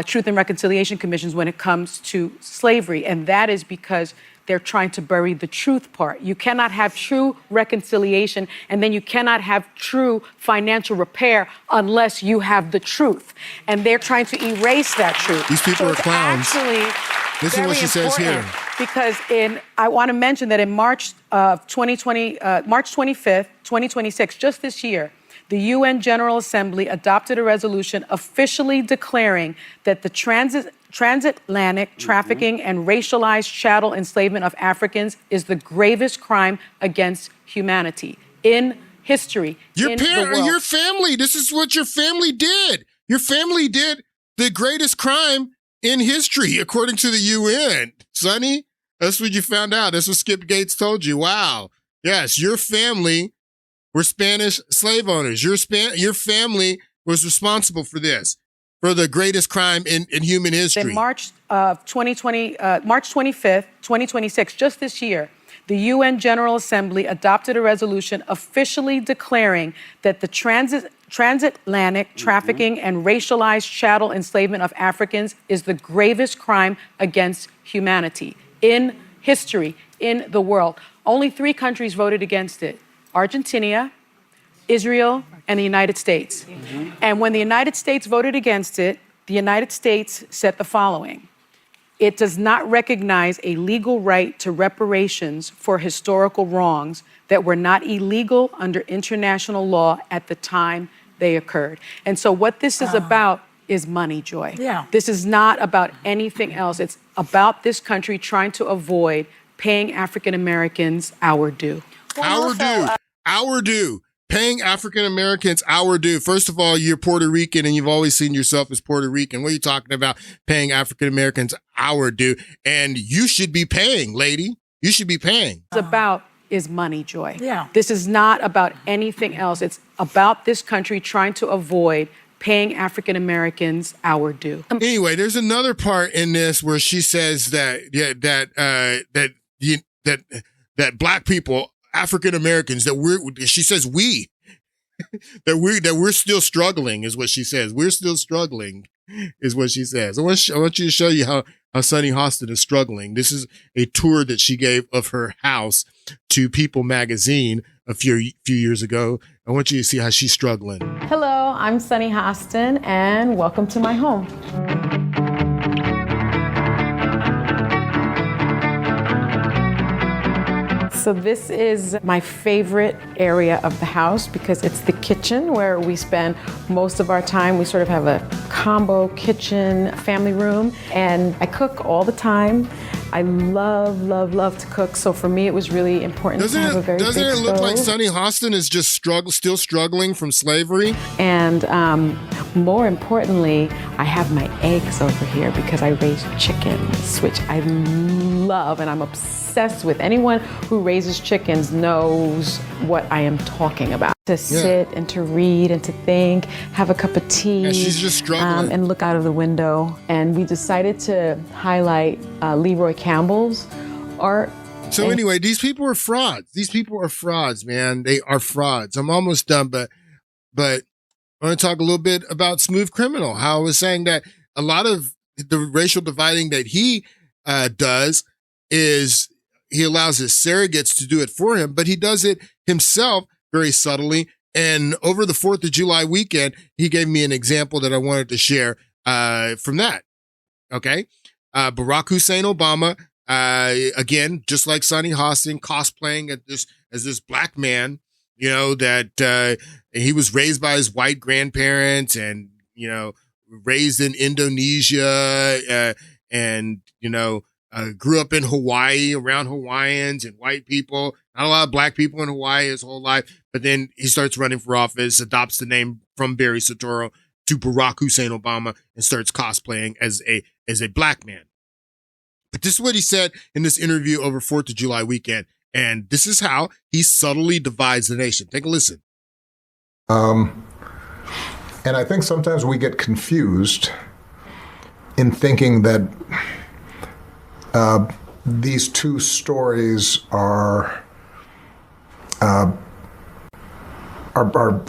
Truth and Reconciliation Commissions, when it comes to slavery. And that is because they're trying to bury the truth part. You cannot have true reconciliation, and then you cannot have true financial repair unless you have the truth. And they're trying to erase that truth. These people are clowns. Listen to what she says here. Because I want to mention that in March of 2020, March 25th, 2026, just this year, the UN General Assembly adopted a resolution officially declaring that the transatlantic trafficking and racialized chattel enslavement of Africans is the gravest crime against humanity in history. Your family, this is what your family did. Your family did the greatest crime in history, according to the UN. Sonny, that's what you found out. That's what Skip Gates told you. Wow. Yes, your family were Spanish slave owners. Your family was responsible for this, for the greatest crime in human history. In March of 2020, March 25th, 2026, just this year, the UN General Assembly adopted a resolution officially declaring that the transatlantic trafficking and racialized chattel enslavement of Africans is the gravest crime against humanity in history, in the world. Only 3 countries voted against it: Argentina, Israel, and the United States. And when the United States voted against it, the United States said the following: it does not recognize a legal right to reparations for historical wrongs that were not illegal under international law at the time they occurred. And so what this is about is money, Joy. Yeah. This is not about anything else. It's about this country trying to avoid paying African Americans our due. Our due. Paying African Americans our due. First of all, you're Puerto Rican and you've always seen yourself as Puerto Rican. What are you talking about? Paying African Americans our due. And you should be paying, lady. You should be paying. It's about is money, Joy. Yeah. This is not about anything else. It's about this country trying to avoid paying African Americans our due. Anyway, there's another part in this where she says that black people, African Americans, that we're still struggling, is what she says. We're still struggling, is what she says. I want you to show you how Sunny Hostin is struggling. This is a tour that she gave of her house to People magazine a few years ago. I want you to see how she's struggling. Hello, I'm Sunny Hostin, and welcome to my home. So this is my favorite area of the house because it's the kitchen where we spend most of our time. We sort of have a combo kitchen family room, and I cook all the time. I love to cook. So for me, it was really important to have a very big stove. Doesn't it look like Sunny Hostin is just still struggling from slavery? And more importantly, I have my eggs over here because I raise chickens, which I love and I'm obsessed with. Anyone who raises chickens knows what I am talking about. To sit and to read and to think, have a cup of tea. Yeah, she's just struggling. And look out of the window. And we decided to highlight Leroy Campbell's art. So anyway, these people are frauds. These people are frauds, man. They are frauds. I'm almost done, but I want to talk a little bit about Smooth Criminal. How I was saying that a lot of the racial dividing that he does is he allows his surrogates to do it for him, but he does it himself very subtly. And over the 4th of July weekend, he gave me an example that I wanted to share from that. Okay. Barack Hussein Obama, again, just like Sonny Hostin, cosplaying as this black man, you know, that he was raised by his white grandparents and, you know, raised in Indonesia and, you know, grew up in Hawaii around Hawaiians and white people. Not a lot of black people in Hawaii his whole life. But then he starts running for office, adopts the name from Barry Soetoro to Barack Hussein Obama and starts cosplaying as a black man. But this is what he said in this interview over 4th of July weekend. And this is how he subtly divides the nation. Take a listen. And I think sometimes we get confused in thinking that these two stories are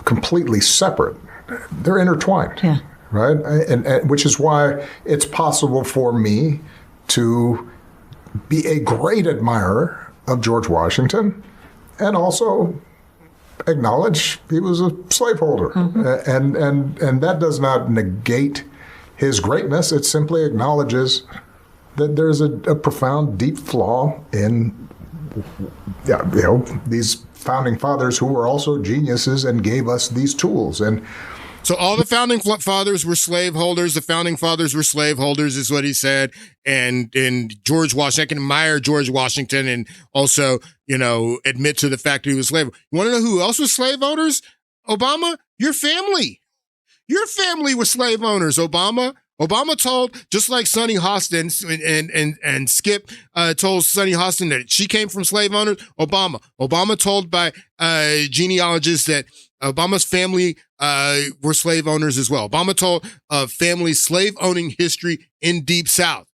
completely separate. They're intertwined, right? And which is why it's possible for me to be a great admirer of George Washington and also acknowledge he was a slaveholder. And that does not negate his greatness. It simply acknowledges that there's a profound, deep flaw in these founding fathers who were also geniuses and gave us these tools. And so all the founding fathers were slaveholders. The founding fathers were slaveholders is what he said. And George Washington, I can admire George Washington and also, you know, admit to the fact that he was a slave. You want to know who else was slave owners? Obama, your family. Your family was slave owners, Obama. Obama told, just like Sonny Hostin and Skip told Sonny Hostin that she came from slave owners. Obama told by genealogists that Obama's family were slave owners as well. Obama told family slave owning history in Deep South.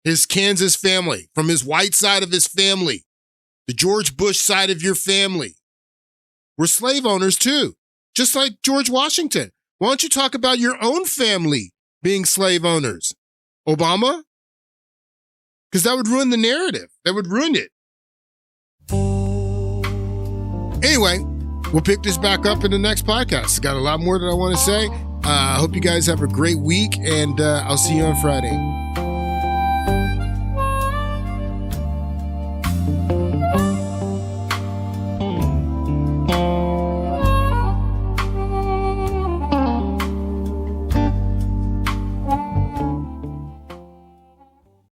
His Kansas family, from his white side of his family, the George Bush side of your family, were slave owners too, just like George Washington. Why don't you talk about your own family being slave owners, Obama? Because that would ruin the narrative. That would ruin it. Anyway, we'll pick this back up in the next podcast. Got a lot more that I want to say. I hope you guys have a great week, and I'll see you on Friday.